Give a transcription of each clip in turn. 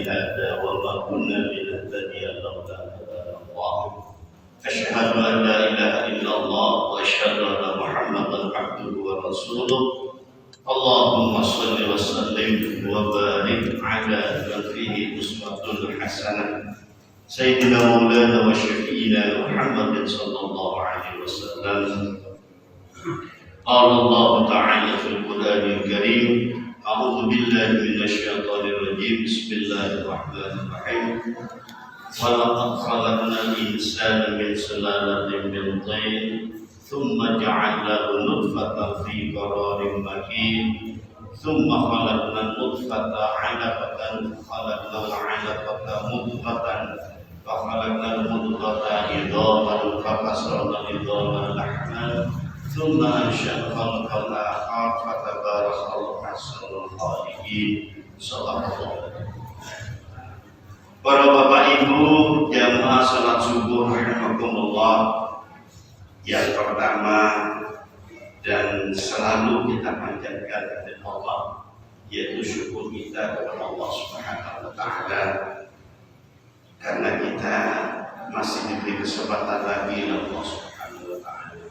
هذا وما كنا لنهتدي لولا أن هدانا الله أشهد أن لا إله إلا الله وأشهد أن محمدا عبده ورسوله اللهم صل وسلم وبارك على من فيه أسوة حسنة سيدنا مولانا وشفينا محمد صلى الله عليه وسلم. قال الله تعالى في القرآن الكريم أعوذ بالله من الشيطان الرجيم بسم الله الرحمن الرحيم ولقد خلقنا الإنسان من سلالة من طين ثم جعلناه نطفة في قرار مكين ثم خلقنا النطفة علقة فخلقنا العلقة مضغة فخلقنا المضغة عظاما فكسرنا العظام لحما ثم أنشأنا خلقا آخر فتبارك الله أحسن الخالقين. Para bapak ibu jamaah salat subuh rahimakumullah, yang pertama dan selalu kita panjatkan kepada Allah yaitu syukur kita kepada Allah Subhanahu wa taala karena kita masih diberi kesempatan lagi Allah Subhanahu wa taala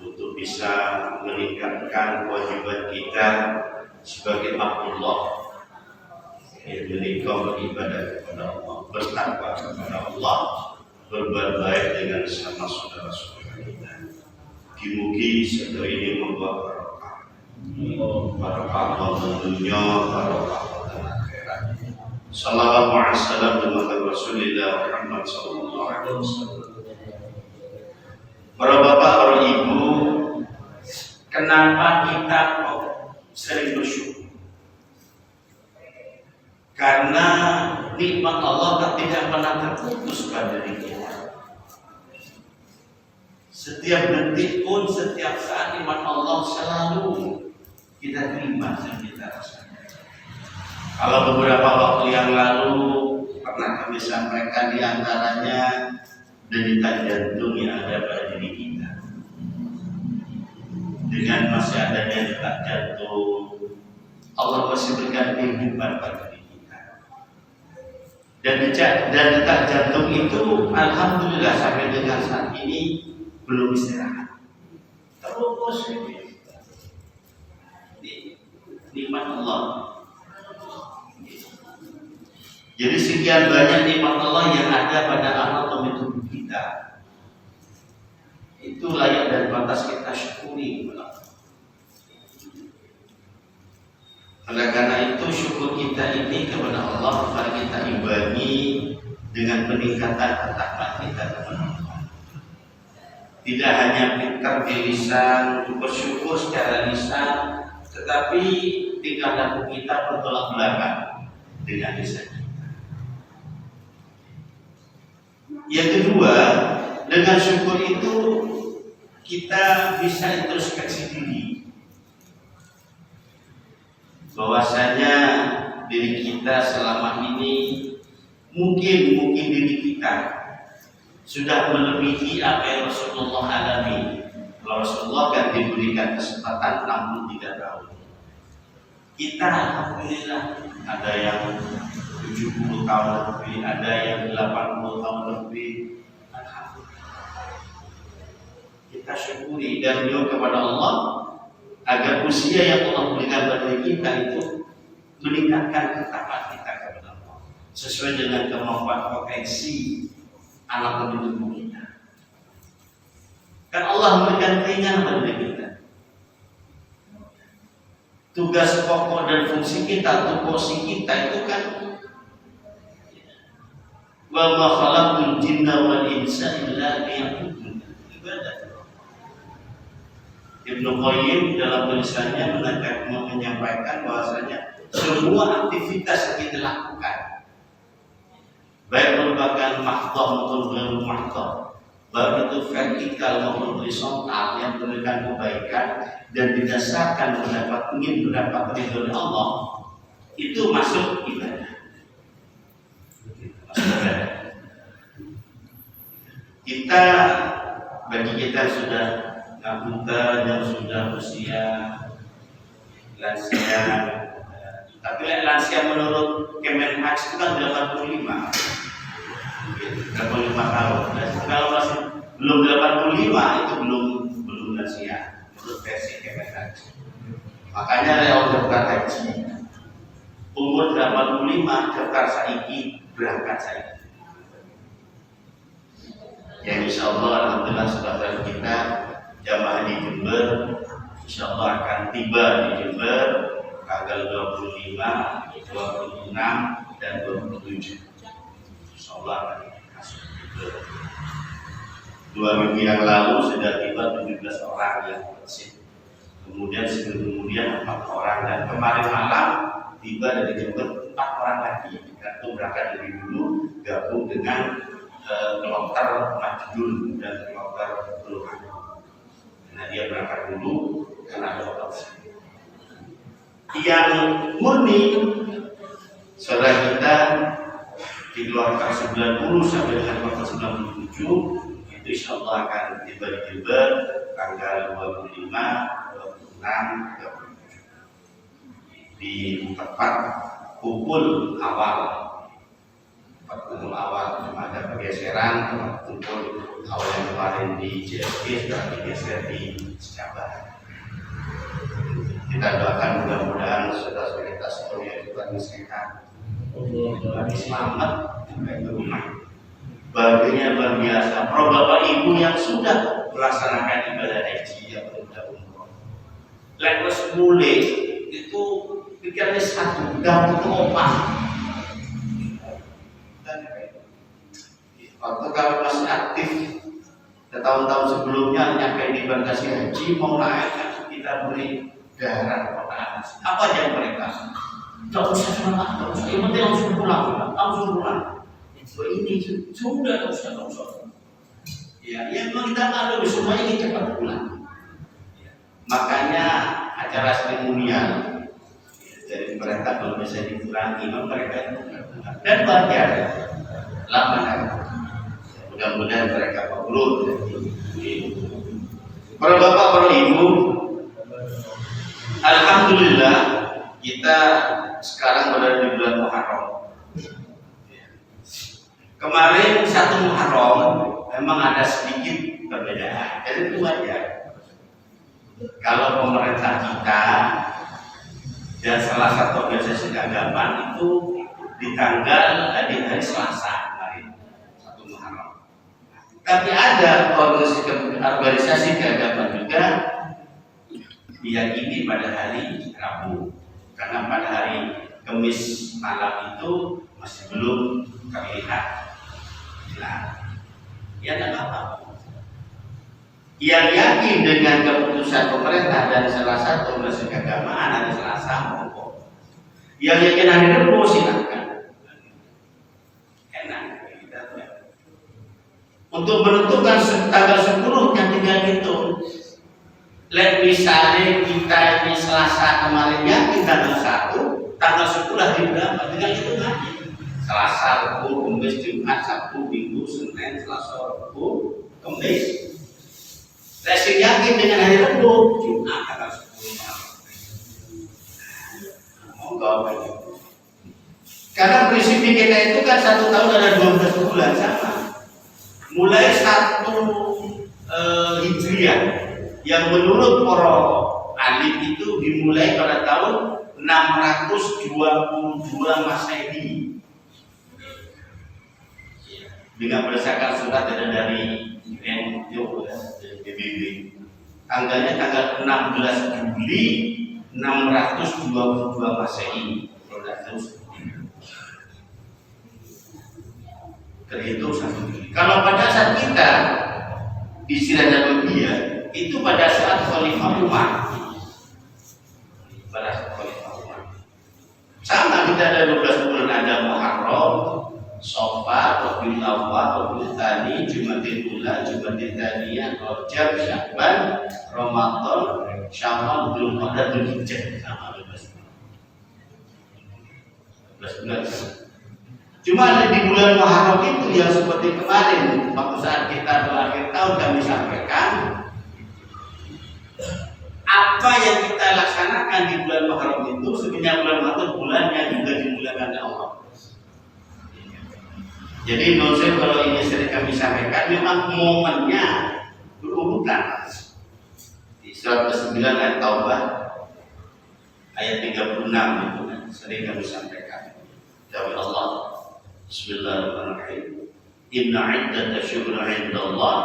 untuk bisa meningkatkan kewajiban kita sebagai makhluk yang beribadah kepada Allah, bertakwa kepada Allah, berbuat baik dengan sama saudara-saudara kita. Mugi-mugi sedaya ini membawa barokah. Barokah dunia, barokah akhirat. Sallallahu alaihi wasallam wa Rasulillah Muhammad sallallahu alaihi wasallam. Para bapak, para ibu, kenapa kita kok sering bersyukur? Karena nikmat Allah tidak pernah terputus pada diri kita. Setiap detik pun, setiap saat nikmat Allah selalu kita terima dan kita rasakan. Kalau beberapa waktu yang lalu pernah kami sampaikan di antaranya denyut jantung yang ada pada diri kita. Dengan masih adanya detak jantung, Allah masih berikan kehidupan pada diri. Dan detak jantung itu alhamdulillah sampai dengan saat ini belum istirahat. Terus nikmat Allah. Jadi sekian banyak nikmat Allah yang ada pada anatomi tubuh kita. Itu layak dan pantas kita syukuri. Oleh karena itu syukur kita ini kepada Allah, mari kita imbangi dengan peningkatan ketakwaan kita kepada Allah. Tidak hanya pintar di lisan bersyukur secara lisan, tetapi tingkah laku kita bertolak belakang dengan lisan kita. Yang kedua, dengan syukur itu kita bisa introspeksi diri. Bahwasanya diri kita selama ini mungkin diri kita sudah melebihi apa yang Rasulullah alami. Kalau Rasulullah kan diberikan kesempatan 63 tahun. Kita alhamdulillah ada yang 70 tahun lebih, ada yang 80 tahun lebih. Alhamdulillah. Kita syukuri dan doa kepada Allah agar usia yang Allah berikan pada kita itu meningkatkan ketakwaan kita kepada Allah sesuai dengan kemampuan potensi anak tubuh kita. Kan Allah memberikan keringanan pada kita. Tugas pokok dan fungsi kita, tupoksi kita itu kan wa ma khalaqul jinna wal insa illa liya'budun. Ibadah. Ibnu Qayyim dalam tulisannya menyampaikan bahwasanya semua aktivitas yang kita lakukan, baik merupakan mahdoh maupun belum mahdoh, baik itu vertikal maupun horizontal yang memberikan kebaikan dan didasarkan ingin mendapat ridho Allah, itu masuk ibadah. Kita bagi kita sudah buta yang sudah usia lansia Tapi lansia menurut Kemenhak itu kan 85. 85 tahun. Dan kalau masih belum 85 itu belum lansia menurut versi Kemenhak. Makanya lewat daftar haji umur 85 daftar saiki berangkat saiki. Ya insya Allah alhamdulillah saudara kita jamaah di Jember insya Allah akan tiba di Jember tanggal 25, 26 dan 27. Insya Allah akan masuk Jember. 2 minggu yang lalu sudah tiba 17 orang yang vaksin. Kemudian kemudian 4 orang dan kemarin malam tiba dari Jember 4 orang lagi. Itu berangkat dari dulu gabung dengan kloter Majidun dan kloter Kelurahan. Nah dia berangkat dulu karena ada otopsi. Yang murni saudara kita dikeluarkan 90 sampai dengan kloter 97 itu insya Allah akan tiba di Jember tanggal 25, 26, 27 di tempat kumpul awal. Kumpul awal ada pergeseran kumpul awal yang kemarin di JSP sekarang digeser di Sejabar. Kita doakan mudah-mudahan saudara-saudara kita semuanya juga sehat, selamat sampai ke rumah. Baginya luar biasa. Pro bapak ibu yang sudah melaksanakan ibadah haji yang sudah umroh. Lepas mulai itu pikirannya satu, gak butuh opah. Waktu kalau masih aktif tahun-tahun sebelumnya nyampe di bagasi haji mau naik kan kita beri darah kota atas. Apa yang mereka? Tidak usah semangat, tidak usah. Yang penting langsung pulang, langsung pulang. Ini sudah tidak usah. Ya, memang kita malu semuanya ingin cepat pulang. Makanya acara seremonial dari pemerintah kalau bisa dikurangi, mereka dan wajar lama kan. Mudah-mudahan mereka mabrur. Para bapak, para ibu, alhamdulillah kita sekarang berada di bulan Muharram. Kemarin 1 Muharram memang ada sedikit perbedaan, dan itu wajar. Kalau pemerintah kita dan salah satu organisasi keagamaan itu di hari Selasa. Tapi ada organisasi keagamaan juga diyakini pada hari Rabu, karena pada hari Kamis malam itu masih belum terlihat. Nah, ya tidak apa-apa. Yang yakin dengan keputusan pemerintah dari salah satu organisasi keagamaan hari Selasa, monggo. Yang yakin hari Rabu silakan. Untuk menentukan tanggal 10 yang tinggal itu. Misalnya kita ini Selasa kemarin yakin tanggal 1, tanggal 10 hari berapa? Tinggal itu aja. Selasa, Rabu, Kamis, Jumat, Sabtu, Minggu, Senin, Selasa, Rabu, Kamis. Saya yakin dengan hari Rabu, Jumat tanggal 10. Monggo. Karena prinsip kita itu kan 1 tahun ada 12 bulan sama. Mulai 1 Hijriah yang menurut para alim itu dimulai pada tahun 622 Masehi dengan berdasarkan surat dari PBB. Tanggalnya tanggal 16 Juli 622 Masehi. Terhitung 1 Juli. Kalau pada saat kita di Sirah Nabawiyah itu pada saat Khalifah Umar. Sama kita ada 12 bulan, ada Muharram, Safar, Rabiul Awwal, Rabiul Tsani, Jumadil Ula, Jumadil Tsaniyah, Rajab, Sya'ban, Ramadan, Syawal, Dzulqa'dah, Dzulhijjah. Sama 12 bulan. Cuma di bulan Muharram itu yang seperti kemarin waktu saat kita akhir tahun kami sampaikan apa yang kita laksanakan di bulan Muharram itu sebenarnya bulan Muharram bulan Jadi menurut saya kalau ini sering kami sampaikan memang momennya berurutan. Di surat ke-9 ayat Taubah ayat 36 itu sering kami sampaikan. Dari Allah, Bismillahirrahmanirrahim. Inna iddatash syuhuri 'indallah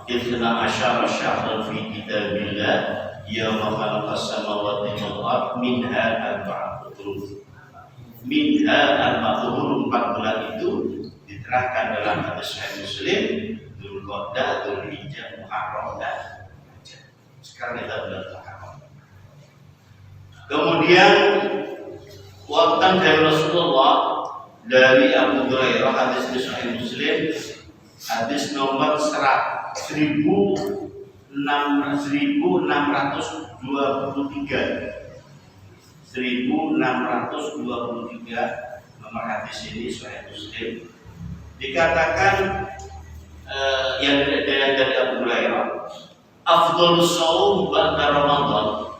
12 syahran fi kitabillah yauma khalaqas samawati wal ardh minha arba'atun hurum. Minha arba'atun 4 bulan itu diterangkan dalam hadis Sahih Muslim, Dzulqa'dah, Dzulhijjah, Muharram dan Rajab. Sekarang kita bulan Muharram. Kemudian waktu dari Rasulullah dari Abu Hurairah, hadis Sahih Muslim, hadis nomor 1623 nomor hadis ini Sahih Muslim. Dikatakan yang dari Abu Hurairah, afdhalus shaum ba'da Ramadan,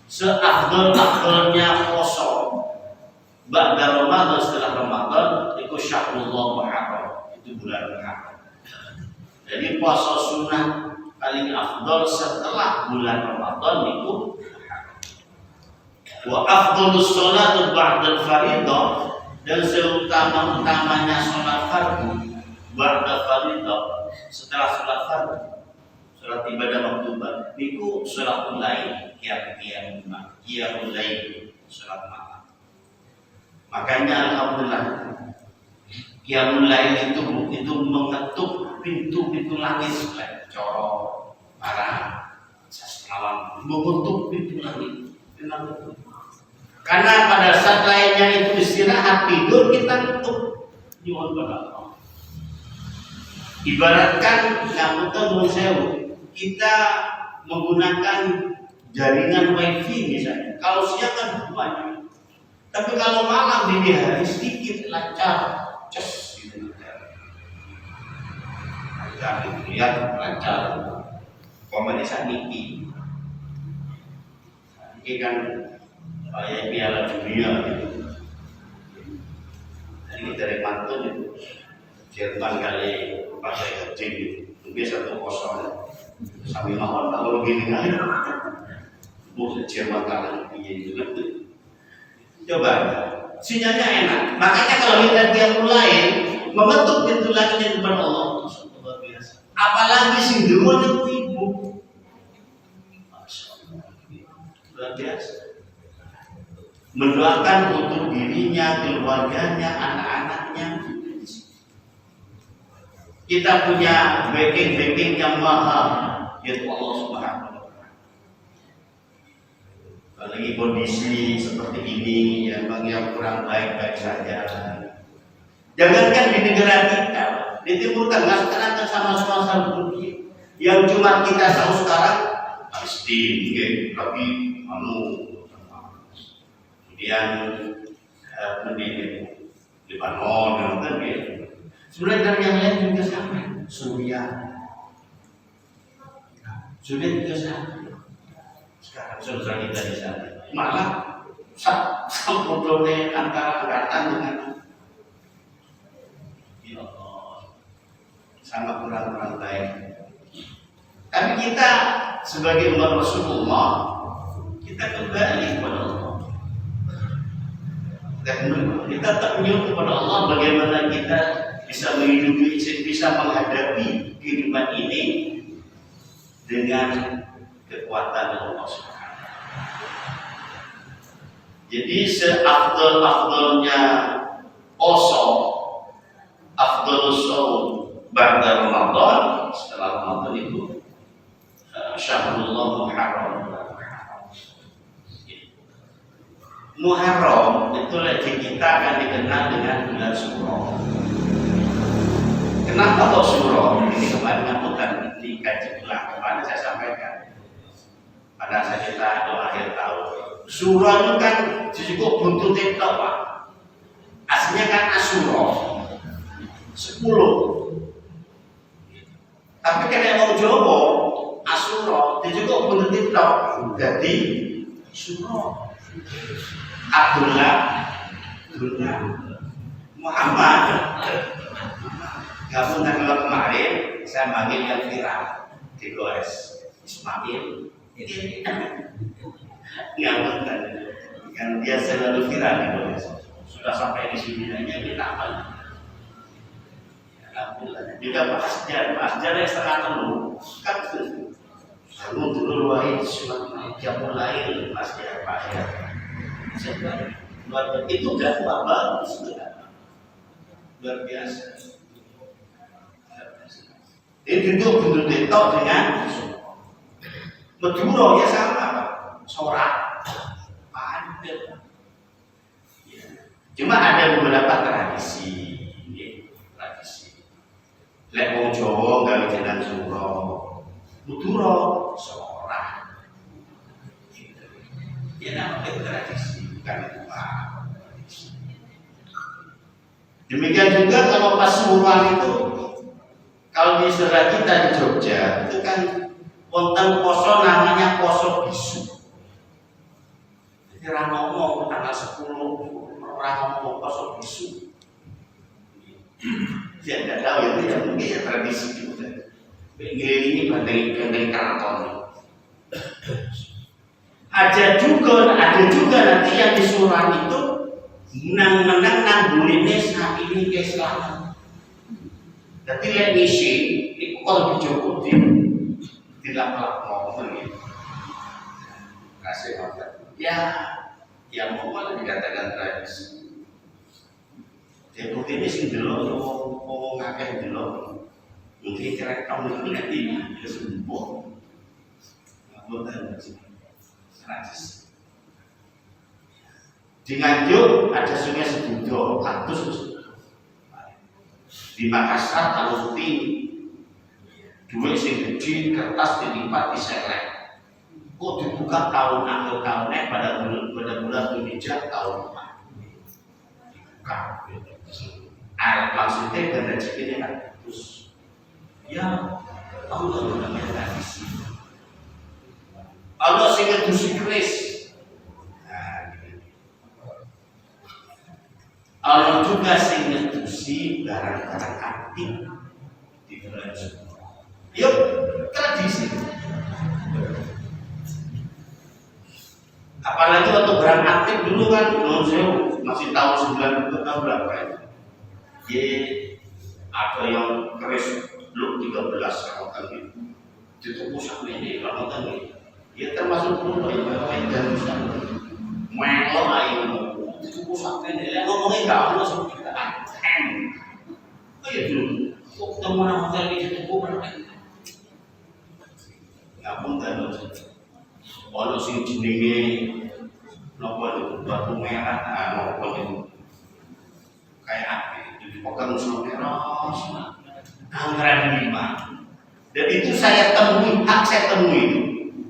seafdal-afdalnya puasa ba'da Ramadan, setelah Ramadan itu syahrullah Muharram, itu bulan Muharram. Jadi puasa sunnah paling afdal setelah bulan Ramadan itu wa afdhalus sholatu ba'da fardhu, dan seutama-utamanya sholat fardu ba'da fardhu, setelah sholat fardu, sholat ibadah maktubat itu sholatul lail, qiyamul lail, sholat malam. Makanya alhamdulillah qiyamul lail itu mengetuk pintu-pintu langit, coro para sastrawan mengetuk pintu langit. Karena pada saat lainnya itu istirahat tidur, kita tutup nyuwun pada Allah. Ibaratkan ngapunten sewu, kita menggunakan jaringan wifi misalnya. Kalau siang kan banyak, tapi kalau malam di hari sedikit lancar, ces gitu. Lancar dilihat, lancar. Komunikasi niki kan kayak Piala Dunia gitu. Jadi dari pantun itu Jerman kali pakai kecil gitu, mungkin 1-0 sambil lawan kalau begini kan, bukan Jerman kalah gitu. Coba sinyalnya enak. Makanya kalau kita dia mulai mengetuk pintu langit kepada Allah, luar biasa. Apalagi sindiran itu ibu, luar biasa. Mendoakan untuk dirinya, keluarganya, anak-anaknya. Kita punya backing yang mahal, yaitu Allah Subhanahu wa Ta'ala. Lagi kondisi seperti ini, ya bagi yang kurang baik-baik saja. Jangankan di negara kita, di Timur Tengah sekarang kan sama-sama dunia. Yang cuma kita tahu sekarang Palestina, tapi kemudian Lebanon, kan gitu. Sebenarnya dari yang lain juga sama. Suriah juga sama. Sekarang saudara kita di sana malah sampai antara angkatan dengan ya Allah, sangat kurang baik. Tapi kita sebagai umat Rasulullah, kita kembali kepada Allah. Kita ternyuh kepada Allah bagaimana kita bisa menghidupi, bisa menghadapi kehidupan ini dengan kekuatan Allah Subhanahu. Jadi seafdal-afdalnya poso, afdalus shaum ba'da Ramadan, setelah Ramadan itu syahrullah Muharram. Muharram itu lagi kita akan dikenal dengan bulan Suro. Kenapa kok Suro? Ini kemarin ngapunten di kaji ulang kemarin saya sampaikan. Pada saat kita doa akhir tahun, Suro itu kan cukup buntutnya tok, Pak. Aslinya kan Asuro 10. Tapi karena mau Jawa Asuro cukup buntutnya tok, jadi Suro. Abdullah. Muhammad. Kamu kalau kemarin saya manggil yang viral di Gores Ismail. Nggak benar. Kan dia selalu viral di Gores. Sudah sampai di sini hanya kita apa? Juga Pak Asjar yang setengah telur kan itu. Kamu dulu wahid suami jamu lain Mas ya Pak ya. Luar biasa itu kan bagus luar biasa. Ini duduk detok dengan Madura ya sama Pak. Sorak padat. Cuma ada beberapa tradisi. Lek wong Jawa gawe jeneng suro, Madura sorak. Ya namanya tradisi, bukan apa. Demikian juga kalau Pasuruan itu, kalau di saudara kita di Jogja itu kan wonten poso namanya poso bisu. Jadi orang ngomong tanggal 10 orang ngomong poso bisu. Saya tidak tahu ya, mungkin ya tradisi juga. Ini bandeng keraton. Ada juga nanti yang di Suran itu menang bulinnya saat ini keislaman. Jadi lihat misi, itu kalau dicukup di lap-lap ngomong gitu. Kasih makan. Ya, yang mau malah dikatakan tradisi. Ya bukti ini sih dulu, ngomong ngakeh dulu. Mungkin kira kamu ini nanti dia sembuh. Aku tahu sih, tradisi. Di Nganjuk ada sungai Sedudo, katus. Di Makassar Taluti, duit sing gede, kertas dilipat diselek. Kok dibuka tahun akhir tahunnya pada bulan Zulhijjah tahun depan. Dibuka. Maksudnya dan rezekinya kan terus ya Allah namanya tradisi. Allah sing ngedusi keris. Allah juga sing ngedusi barang-barang aktif di bulan Zulhijjah. Yuk tradisi. Apalagi waktu barang aktif dulu kan, masih tahun 90 tahun berapa ya? Ada yang keris belum 13 ramadan itu dituku sampai ini ramadan ini. Ya termasuk dulu yang bermain dan bisa melo ayo dituku sampai ini. Yang ngomongnya nggak ada seperti kita oh ya dulu kok ketemu ramadan ini dituku berapa? Nggak pun dan kalau sing jenenge nopo itu batu merah, nopo itu kayak apa? Dipegang sama terus, anggaran 5. Dan itu saya temui, saya temui itu.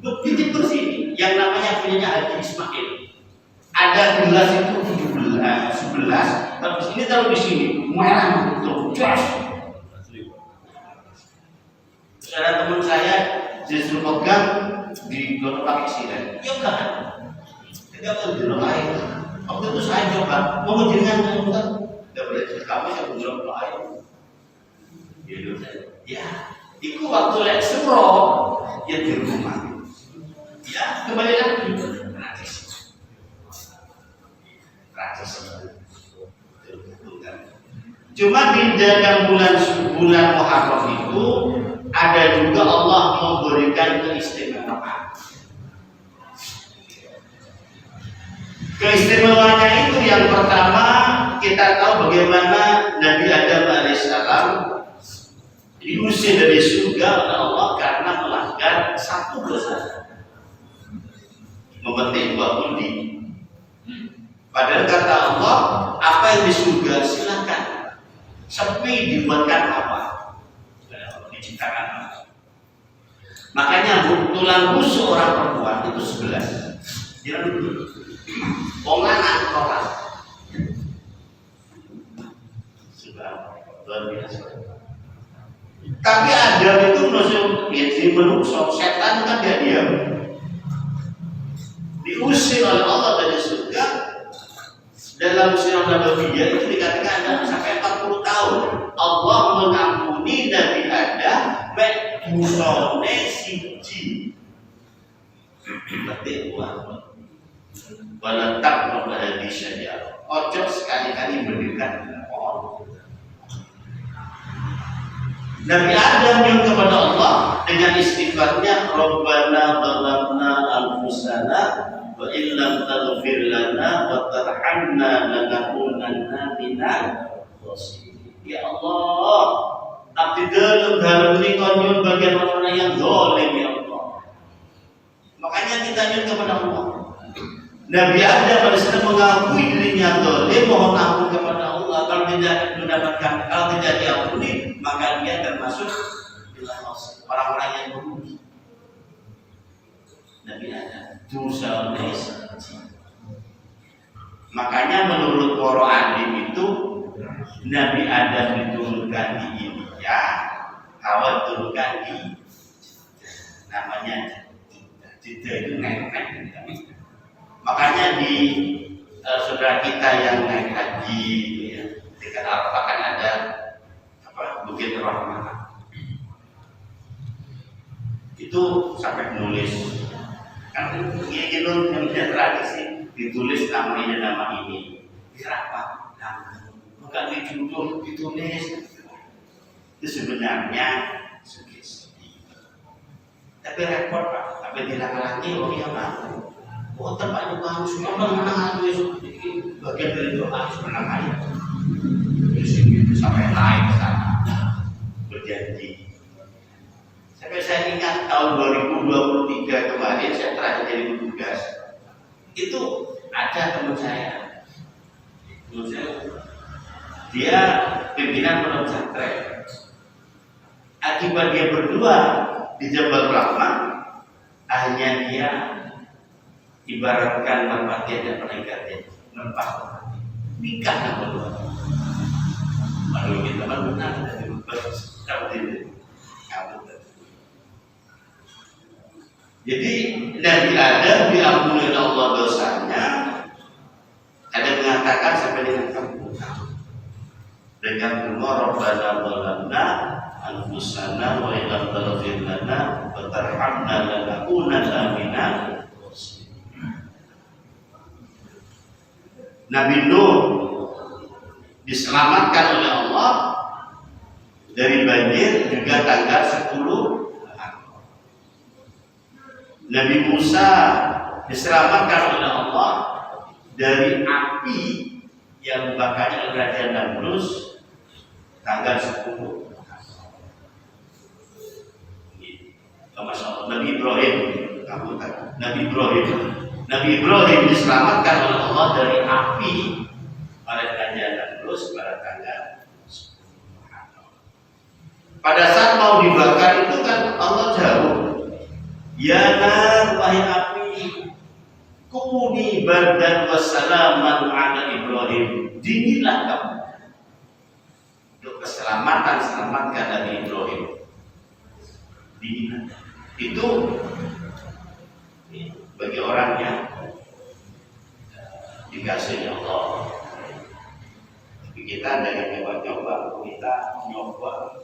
Begitu bersih, yang namanya punyanya Haji Ismail. Ada gelas itu 11, tapi sini taruh di sini, merah betul, jelas. Ada teman saya justru pegang di kotak pakai siren, ya enggak. Tidak perlu lain. Waktu itu saya coba mau jenengan muter, tidak boleh kamu saya belum lain. Gitu ya. Itu waktu lihat surau ya di rumah. Ya kembali lagi gratis. Cuma di dalam bulan Muharram itu ada juga Allah memberikan keistimewaan. Keistimewaannya itu yang pertama kita tahu bagaimana Nabi Adam alaihissalam diusir dari surga oleh Allah karena melanggar satu dosa, memetik buah undi. Padahal kata Allah, apa yang di surga silakan, sepi dibuatkan apa? Diciptakan apa? Makanya tulang rusuk orang perempuan itu 11. Jangan anak orang sudah luar biasa. Tapi Adam itu menusuk jadi menusuk setan kan dia diam, diusir oleh Allah dari surga. Dalam surah nabawiyah itu dikatakan ada sampai 40 tahun. Allah mengampuni Nabi Adam mek dosane siji. Berarti uang. Walatak membahagi saja. Ojo sekali-kali mendekat dengan Allah. Nabi Adam yang kepada Allah dengan istighfarnya, Rabbana zalamna anfusana wa illam taghfir lana wa tarhamna lanakunanna minal khasirin. Ya Allah, abdi dalam ini konyol bagian orang yang zalim ya Allah. Makanya kita nyun kepada Allah. Nabi Adam pada saat mengakui dirinya zalim, mohon ampun kepada Allah. Kalau tidak mendapatkan, kalau tidak diampuni, maka dia termasuk orang-orang yang merugi. Nabi Adam dosa makanya menurut para alim itu Nabi Adam diturunkan di India, Hawa diturunkan di namanya Jeddah itu naik. Makanya di saudara kita yang naik haji ya, dekat Arafah kan ada Bukit Rahmah. Itu sampai menulis kan ini yang tidak tradisi ditulis nama ini kenapa? Bukan dijudul ditulis itu sebenarnya sugesti tapi repot Pak, tapi dilakukan oh iya Pak tempat juga harus menang bagian dari doa harus menang aja sampai naik ke sana berjanji. Sampai saya ingat tahun 2023 kemarin saya terakhir jadi petugas. Itu ada teman saya. Dia pimpinan pondok pesantren. Akibat dia berdua di Jabal Rahmah, akhirnya dia ibaratkan merpati dan peningkatnya nempas nikah sama dua. Lalu kita benar dari seperti jadi Nabi Adam diampuni oleh Allah dosanya. Ada mengatakan sampai dengan kamu dengan semua Rabbana zalamna anfusana wa illam taghfir lana wa tarhamna lanakunanna minal khasirin. Nabi Nuh diselamatkan oleh Allah dari banjir juga tanggal 10. Nabi Musa diselamatkan oleh Allah dari api yang membakarnya Raja Namrus tanggal 10. Masya Allah. Nabi Ibrahim diselamatkan oleh Allah dari api oleh Raja Namrus pada tanggal 10. Pada saat mau dibakar itu kan Allah jauh. Ya nar wahai api, kuni bardan wassalaman ala Ibrahim. Dinginlah kamu. Untuk selamatkan Nabi Ibrahim. Dinginlah. Itu bagi orang yang dikasih Allah. Tapi kita dengan nyoba-nyoba, kita nyoba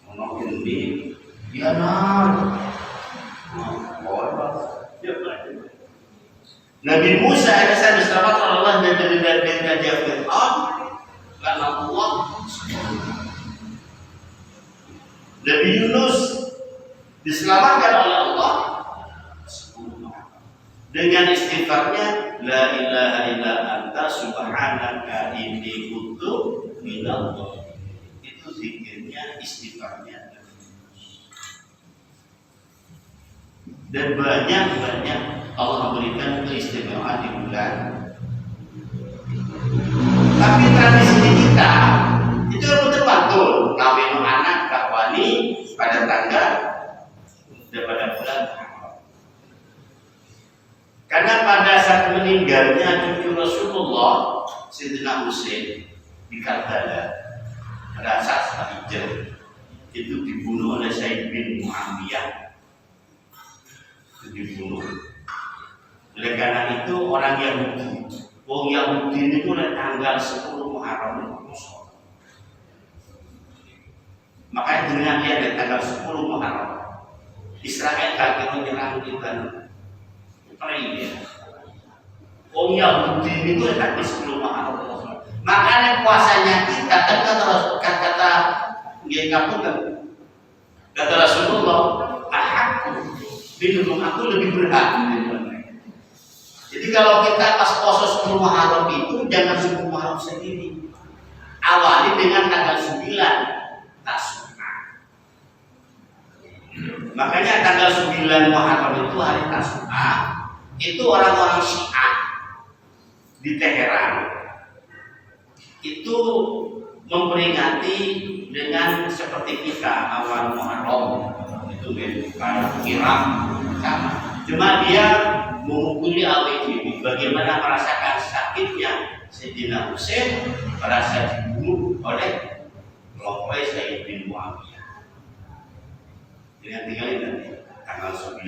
menolak ini. Ya nar. Nabi Musa alaihissalam diselamatkan oleh Allah dari Raja Fir'aun karena Allah. Nabi Yunus diselamatkan oleh Allah dengan istighfarnya la ilaha illa anta subhanaka inni kuntu minadh dhalimin. Itu zikirnya, istighfarnya. Dan banyak Allah memberikan keistimewaan di bulan. Tapi tradisi kita itu betul-betul kawin anak kakwani pada tanggal pada bulan. Karena pada saat meninggalnya cucu Rasulullah Sayyidina Husain di Karbala pada saat hijrah itu dibunuh oleh Said bin Muawiyah. Dibunuh. Oleh karena itu orang Yahudi Wong Yahudi itu tanggal 10 Muharram itu poso. Makanya dengan dia ada tanggal 10 Muharram, Israel kafir menyerang Lebanon. Perih. Wong Yahudi itu tanggal 10 Muharram. Makanya puasanya kita kan kata kata Rasulullah, aku lebih berhak. Jadi kalau kita pas puasa 10 Muharram itu jangan 10 Muharram sendiri. Awali dengan tanggal 9 Tasyrik. Makanya tanggal 9 Muharram itu hari Tasyrik. Itu orang-orang Syiah di Teheran itu memperingati dengan seperti kita awal Muharram itu bukan Irak sama. Cuma dia menghukumi AWD bagaimana merasakan sakitnya Sayyidina Husain merasa dibunuh oleh kelompok Sayyidina Muawiyah. Dengan tinggalin nanti tanggal 9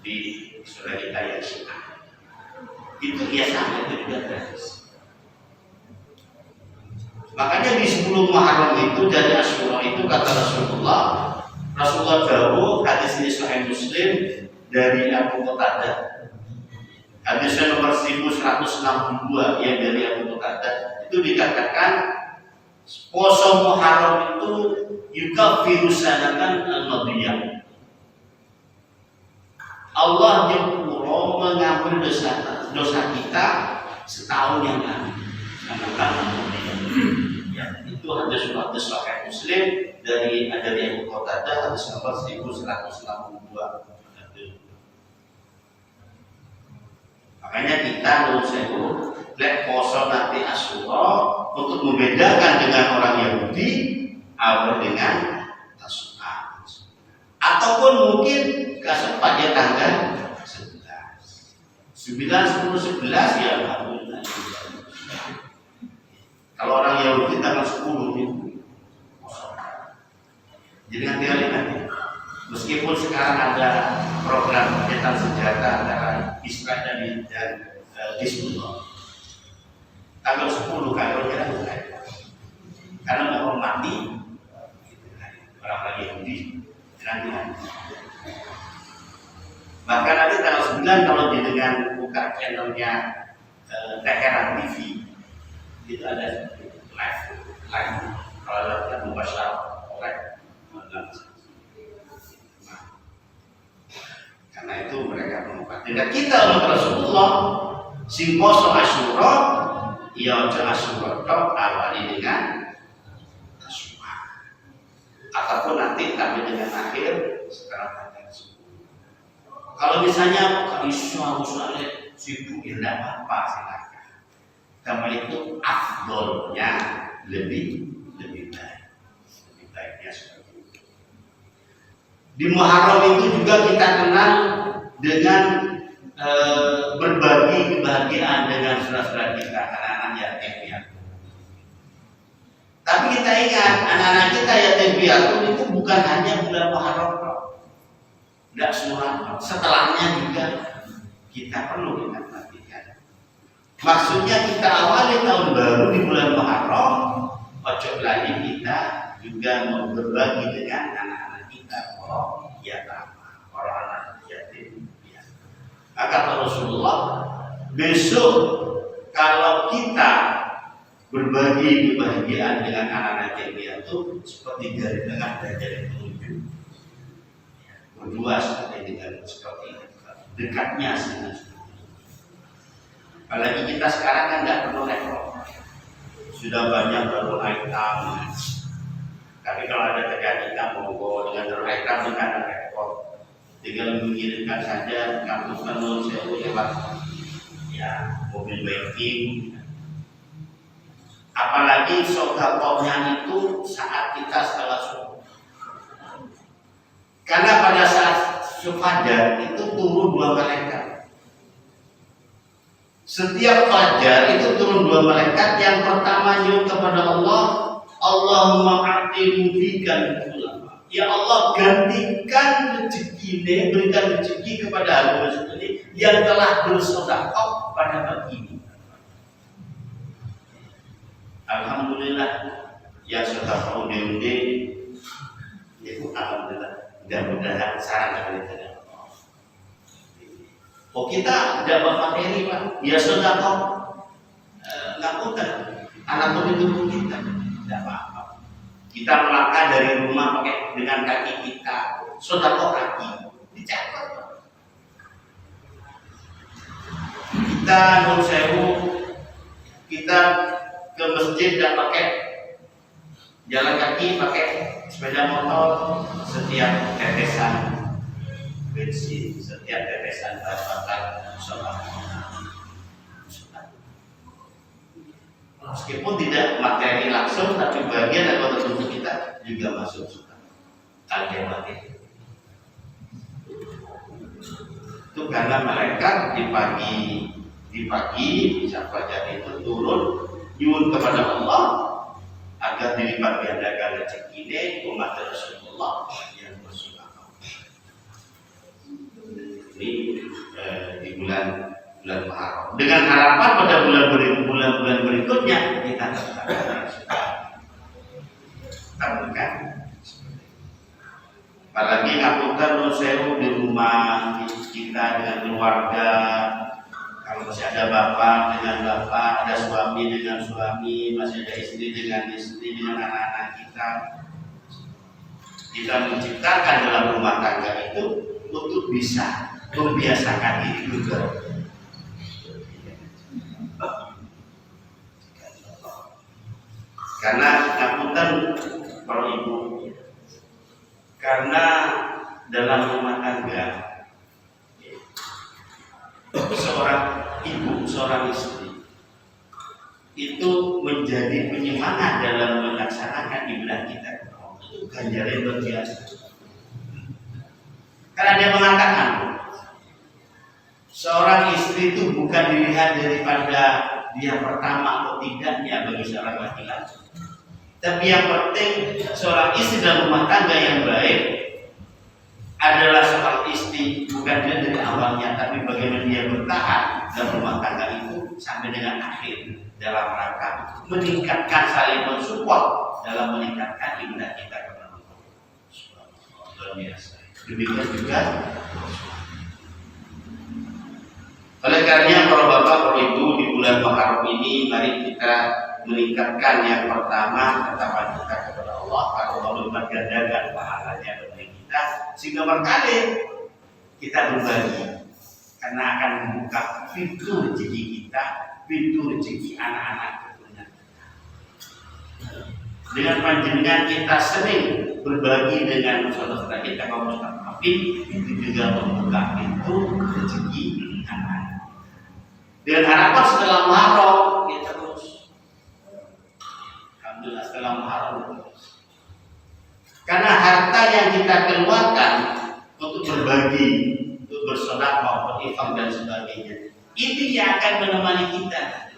di surah Hidayat Syiah. Itu dia sama, itu juga gratis. Makanya di 10 Muharram itu dari Asyura itu kata Rasulullah jauh hadis ini Sahih Muslim dari Abu Qatadah. Hadisnya nomor 1162 yang dari Abu Qatadah itu dikatakan puasa Muharram itu yukaffiru sanatan al-madiyah. Allah nyepuro mengampuni dosa kita setahun yang lalu. Ya, itu hadis Sahih Muslim dari Abu Qatadah hadis nomor 1162. Makanya kita menurut saya lek poso nanti Asyura untuk membedakan dengan orang Yahudi awal dengan Tasyrik. Ataupun mungkin kesempatnya tanggal 11, 9, 10, 11 ya alhamdulillah. Kalau orang Yahudi tanggal 10 itu kosong. Jadi nanti meskipun sekarang ada program gencatan senjata antara Israel dan Hizbullah, tanggal 10 kalau jalan karena menghormati orang Yahudi nanti. Bahkan nanti tanggal 9 kalau dengan buka channelnya Teheran TV itu ada live kalau kita membaca oleh karena itu mereka menghormati. Dan kita umat Rasulullah sing poso Asyura ya aja Asyura tok awali dengan Tasyrik. Ataupun nanti kami dengan akhir sekarang tanggal 10. Kalau misalnya isu sibuk ya tidak apa-apa silakan. Karena itu afdolnya lebih baik. Lebih baiknya seperti itu. Di Muharram itu juga kita kenal dengan berbagi kebahagiaan dengan saudara-saudara kita, anak-anak yatim piatu. Tapi kita ingat anak-anak kita yatim piatu itu bukan hanya bulan Muharram, tidak semua. Setelahnya juga kita perlu kita perhatikan. Maksudnya kita awali tahun baru di bulan Muharram, ojo lagi kita juga mau berbagi dengan anak-anak kita, orang anak yatim. Kata Rasulullah, besok kalau kita berbagi kebahagiaan dengan anak-anak yatim itu seperti jari tengah dan jari telunjuk. Berdua seperti dekatnya dengan apalagi kita sekarang kan nggak perlu repot, sudah banyak baru item. Tapi kalau ada terjadi kita mau dengan baru item bukan ada repot, tinggal mengirimkan saja kartu penuh lewat ya mobil banking. Apalagi sodakohnya itu saat kita setelah subuh. Karena pada saat fajar itu turun 2 malaikat. Setiap fajar itu turun 2 malaikat. Yang pertama nyium kepada Allah, Allahumma a'ti mufikan ulama. Ya Allah gantikan rezeki, berikan rezeki kepada hamba ini yang telah bersedekah pada pagi ini. Alhamdulillah yang sedekah undi-undi itu alhamdulillah. Mudah-mudahan saran dari kita. Oh kita dapat materi Pak, ya sedekah lakukan anak tubuh kita tidak apa-apa. Kita melangkah dari rumah pakai dengan kaki kita, sedekah kaki dicatat. Kita non-sewu, kita ke masjid dan pakai jalan kaki, pakai sepeda motor, setiap tetesan bensin, setiap tetesan bahan bakar sholat. Meskipun tidak materi langsung, tapi bagian anggota tubuh kita juga masuk sunnah. Al-Jawab itu karena mereka di pagi bisa fajar itu turun nyuwun kepada Allah agar dilipat gandakan rezeki umat Rasulullah yang bersedekah. Ini di bulan Muharram. Dengan harapan pada bulan-bulan berikutnya kita terbuka. Apalagi ngapunten nusewu di rumah kita dengan keluarga. Kalau masih ada bapak dengan bapak, ada suami dengan suami, masih ada istri dengan istri, dengan anak-anak kita. Kita menciptakan dalam rumah tangga itu untuk bisa membiasakan diri juga. Karena ngapunten para ibu, karena dalam rumah tangga seorang ibu, seorang istri itu menjadi penyemangat dalam melaksanakan ibadah kita. Itu ganjaran luar biasa. Karena dia mengatakan seorang istri itu bukan dilihat daripada dia pertama atau tidaknya bagi seorang laki-laki, tapi yang penting seorang istri dalam rumah tangga yang baik adalah seorang istri bukan dia dari awalnya, tapi bagaimana dia bertahan dalam rumah tangga itu sampai dengan akhir dalam rangka meningkatkan saling mensupport dalam meningkatkan ibadah kita kepada Allah. Luar biasa. Demikian juga. Oleh karenanya para bapak, para ibu, di bulan Muharram ini mari kita meningkatkan yang pertama ketaatan kita kepada Allah, kalau melipat gandakan pahalanya bagi kita, sehingga berkali kita berbagi, karena akan membuka pintu rezeki kita, pintu rezeki anak-anak keturunan kita. Dengan panjenengan kita sering berbagi dengan saudara kita kaum muslimin, itu juga membuka pintu rezeki anak-anak. Dengan harapan setelah Muharram kita terus, alhamdulillah setelah Muharram terus. Karena harta yang kita keluarkan untuk berbagi, untuk bersedekah, berinfak dan sebagainya, ini yang akan menemani kita.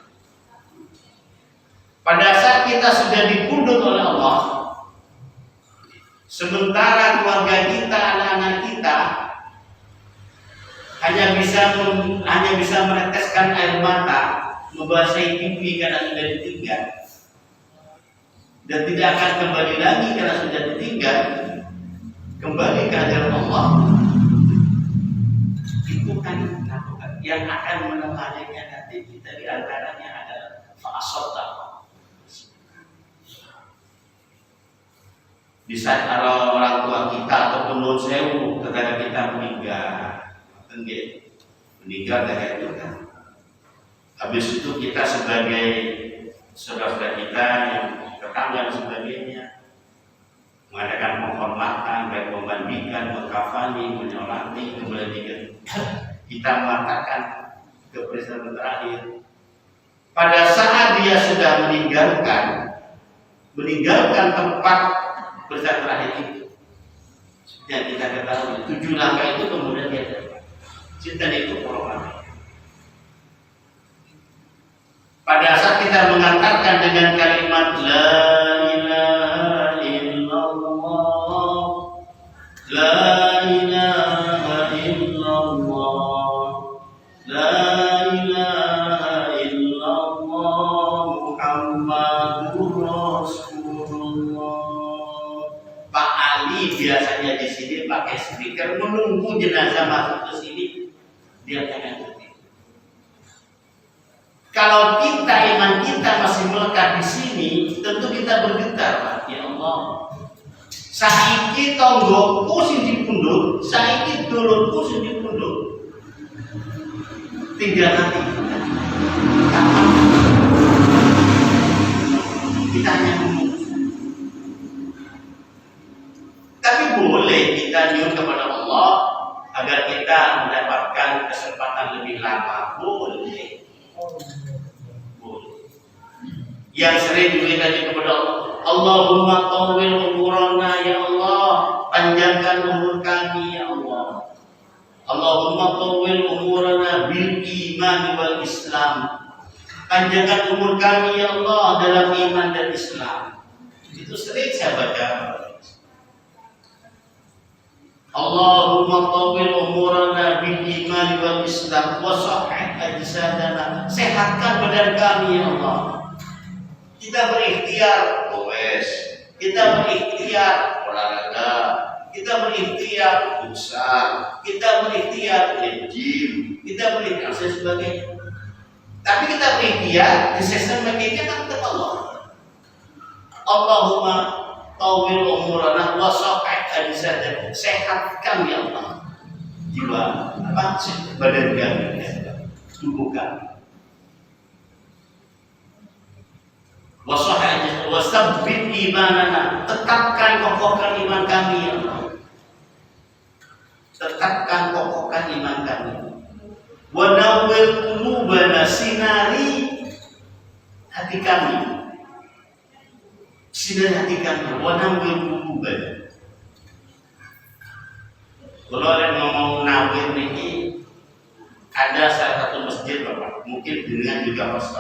Pada saat kita sudah dipundut oleh Allah, sementara keluarga kita, anak-anak kita hanya bisa meneteskan air mata, membasahi pipi karena sudah ditinggal, dan tidak akan kembali lagi karena sudah ditinggal, kembali ke ajaran Allah. Itu kan yang akan menemaninya nanti kita, di antaranya adalah fa'asodaq. Di saat orang tua kita ataupun non sewu ketika kita meninggal itu kan. Habis itu kita sebagai saudara kita yang tetangga dan sebagainya mengadakan penghormatan, baik memandikan, mengkafani, menyolati, kemudian kita mengatakan kebesaran terakhir. Pada saat dia sudah meninggalkan tempat bersama terakhir itu, yang kita ketahui 7 langkah itu kemudian dia cinta itu prolog. Pada saat kita mengantarkan dengan kalimat la ilaha illallah, la ilaha illallah, menunggu jenazah masuk ke sini, dia pengen mati. Kalau kita iman kita masih melekat di sini, tentu kita bergetar, Pak. Ya Allah. Saiki tonggoku sing dipundhut, saiki dulurku sing dipundhut. Tinggal nanti kapan kita hanya menunggu. Tapi boleh kita nyuruh kepada Allah agar kita mendapatkan kesempatan lebih lama. Boleh. Yang sering diminta kepada Allah, Allahumma tawwil umurana ya Allah, panjangkan umur kami ya Allah. Allahumma tawwil umurana bil iman wal Islam, panjangkan umur kami ya Allah dalam iman dan Islam. Itu sering saya baca. Allahumma tawwil umurana bil iman wal Islam wa sahih ajsadana, sehatkan badan kami ya Allah. Kita berikhtiar goes, kita berikhtiar olahraga, kita berikhtiar futsal, kita berikhtiar gym, kita berikhtiar sebagainya. Tapi kita berikhtiar di sesi mereka kan tetap Allah. Allahumma tawwil umurana wa sahih ajsadana, sehatkan ya Allah jiwa apa badan kami, tubuh kami. Wasabbit imanana, tetapkan kokohkan iman kami ya Allah. Tetapkan kokohkan iman kami. Wa nawwir qulubana, sinari hati kami. Sinari hati kami. Wa nawwir qulubana. Kalau ada ngomong nawwir ini, ada salah satu masjid Bapak, mungkin dengan juga Mas.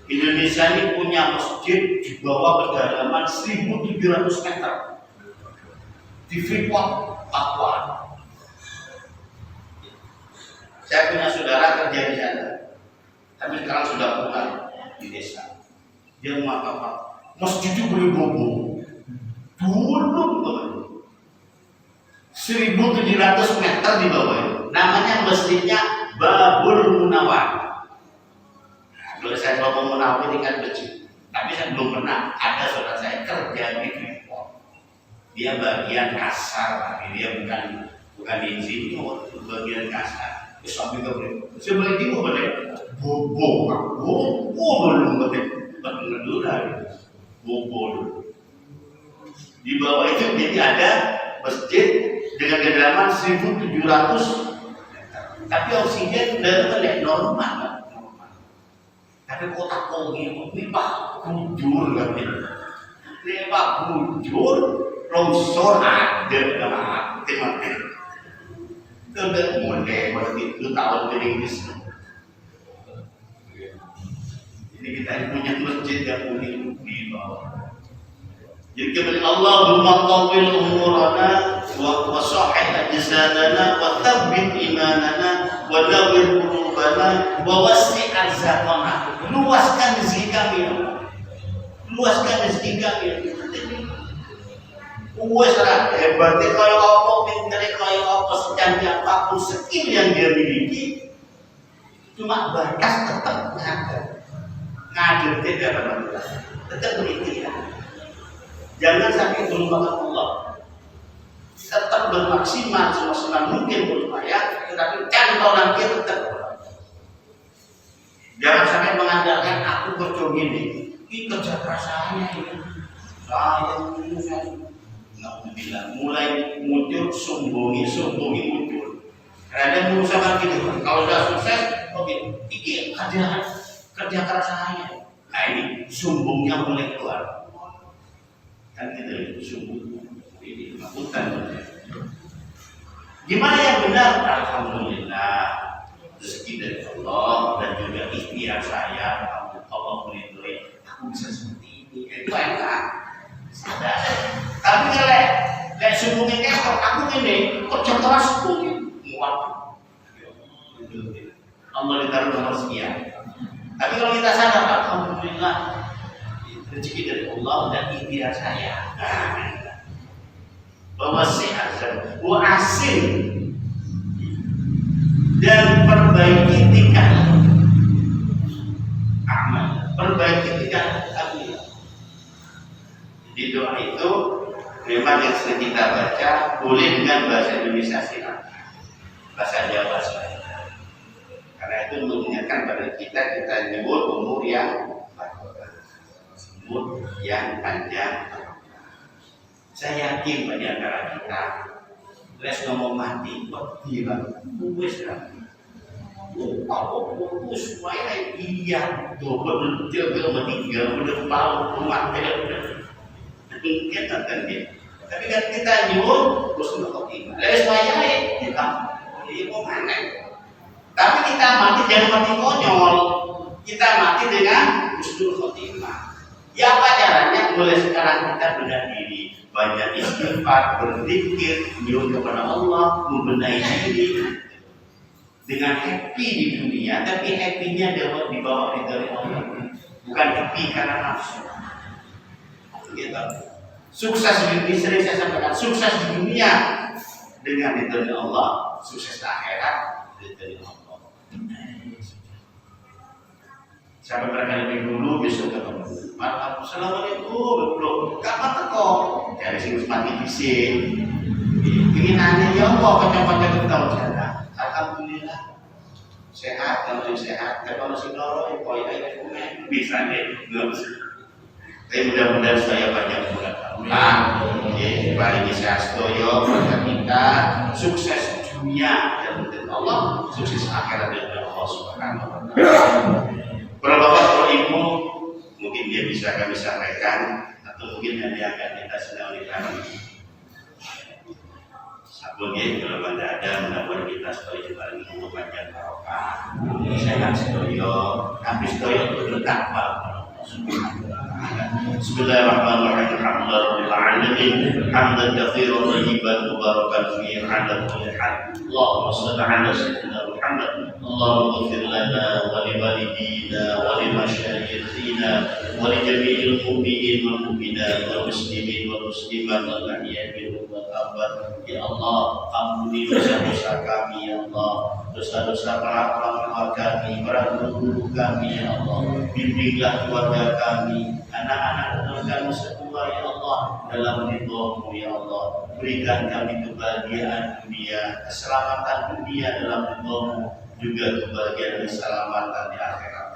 Indonesia ini punya masjid di bawah kedalaman 1.700 meter di Freeport, Papua. Saya punya saudara kerja di sana, tapi sekarang sudah pulang di desa. Dia mengatakan masjid itu boleh bobo. Dulu 1.700 meter di bawah. Namanya masjidnya Babul Munawwar. Kalau saya mau menawar ini kan kecil, tapi saya belum pernah. Ada saudara saya kerja di Freeport, dia bagian kasar, tapi dia bukan insinyur, bagian kasar. Terus sampai ke Freeport, sebagai ibu betul, bobo belum betul, bobo. Di bawah itu jadi ada masjid dengan kedalaman 1.700 meter, tapi oksigen udah normal. Tapi kotak kogi ini pak bujur kan ini pak bujur longsor ada dalam teman-teman itu udah mulai berarti itu tahun beringgris. Jadi kita punya masjid yang unik di bawah. Jadi kepada Allahumma tawwil umurana wa sahih ajsadana wa thabbit imanana wa nawwir qulubana wa wasi' arzaqana, luaskan rezeki kami, luaskan rezeki kami. Wes ra hebat kaya apa, pinter kaya apa, secanggih apapun skill yang dia miliki, cuma batas tetap ngadir tidak ada, tetap berikhtiar. Jangan sampai melupakan Allah. Tetap bermaksimal semaksimal mungkin berupaya, tetapi cantolan kita tetap. Jangan sampai mengandalkan aku kerja gini, ini kerja keras saya ini. Saya nggak bilang, mulai muncul sombongi muncul. Karena mengusahakan gitu. Kalau sudah sukses, oke, ini kerja keras saya. Nah ini sombongnya mulai keluar. Kan kita sungguh ini hutan. Gimana yang benar? Alhamdulillah rezeki dari Allah dan juga ikhtiar saya. Allah meridhoi aku bisa seperti ini. Itu enak. Sadar. Tapi kalau sungguh kekor aku ini kerja keras pun muat. Allah ditaruh nomor sekian. Tapi kalau kita sadar, alhamdulillah rezeki dari Allah dan ikhtiar saya. bahwa sehat wa asin, dan perbaiki tingkah amal, perbaiki tingkah amal. Jadi doa itu memang yang sering kita baca, boleh dengan bahasa Indonesia silahkan, bahasa Jawa silahkan. Karena itu mengingatkan pada kita nyebut umur yang panjang. Saya yakin pada antara kita les ngomong mati, kok gila, bubus kan? Kalau bubus, supaya iya, double jaga meninggal, berdepau, rumah tidak mungkin akan dia. Tapi kan kita nyuruh, terus nggak tinggal. Les supaya kita, ini mau mana? Tapi kita mati jangan mati konyol, kita mati dengan husnul khotimah. Ya apa caranya? Mulai sekarang kita benar diri, banyak istighfar, berzikir, menyuruh kepada Allah, membenahi diri dengan happy di dunia, tapi happy-nya dibawa dari Allah, bukan happy karena nafsu. Gitu. Sukses di dunia, sering saya sampaikan, sukses di dunia dengan ridha Allah, sukses di akhirat ridha Allah. Sahabat mereka lebih dulu besok ketemu. Malam, assalamualaikum, belum. Kapan teko? Dari sini mati bising. Ingin nanya ya Allah, baca-baca ketemu sana. Alhamdulillah sehat, kalau sehat. Kalau masih doro, ya bisa deh. Tapi mudah-mudahan saya banyak mengetahui. Paling sehat sedoyo, kita sukses dunia dan Allah, sukses akhirat dan Allah Subhanahu Wa Taala. Para bapak, para ibu, mungkin dia bisa kami sampaikan, atau mungkin yang akan kita sedang kami. Sabunnya kalau ada mudah-mudahan kita sebagai jemaah umum panjang barokah, sehat sedoyo, tapi sedoyo itu bertakwa. Bismillahirrahmanirrahim. Alhamdulillahirobbilalamin. Hamdan katsiran thayyiban mubarakan fihi ala kulli hal. Allahumma shalli ala sayyidina Muhammad. Allahumma ighfir lana wa li walidina wa li masyayikhina wa li jami'il mu'minin wal mu'minat wal muslimin wal muslimat wal ahya'i minhum wal amwat. Ya Allah, ampuni dosa-dosa kami ya Allah, dosa-dosa para orang-orang kami, para guru-guru kami ya Allah. Bimbinglah keluarga kami, anak-anak kami semua ya Allah, dalam ridho-Mu ya Allah. Berikan kami kebahagiaan dunia, keselamatan dunia dalam ridho-Mu, juga kebahagiaan dan keselamatan di akhirat.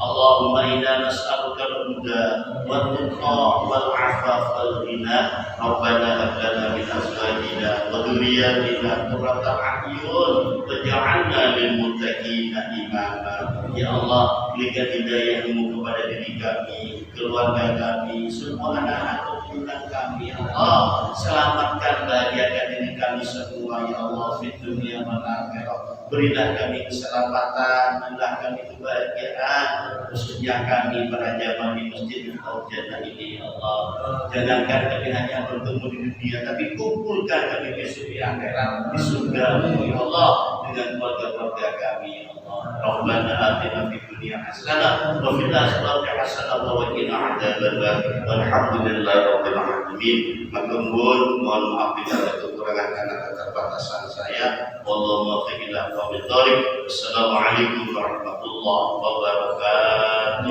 Allahumma inna nas'aluka al-huda wal tuqa wal 'afaf wal ghina. Rabbana hab lana min azwajina wa dhurriyyatina qurrata a'yun waj'alna lil muttaqina imama. Ya Allah, berikan hidayah-Mu kepada diri kami, keluarga kami, semua anak-anak keturunan kami. Ya Allah, selamatkan, bahagiakan diri kami semua ya Allah, di dunia dan akhirat. Berilah kami keselamatan, berilah kami kebahagiaan, khususnya kami para jamaah di Masjid Al-Jannah ini ya Allah. Jangankan kami hanya bertemu di dunia, tapi kumpulkan kami besok di akhirat, di surga ya Allah, dengan keluarga-keluarga kami ya Allah. Rabbana atina fid dunya hasanah wa fil akhirati hasanah wa qina adzabannar. Walhamdulillahirabbil alamin. Mohon maaf bila ada kekurangan karena keterbatasan saya. Wallahu muwaffiq ila aqwamit thoriq. Assalamualaikum warahmatullahi wabarakatuh.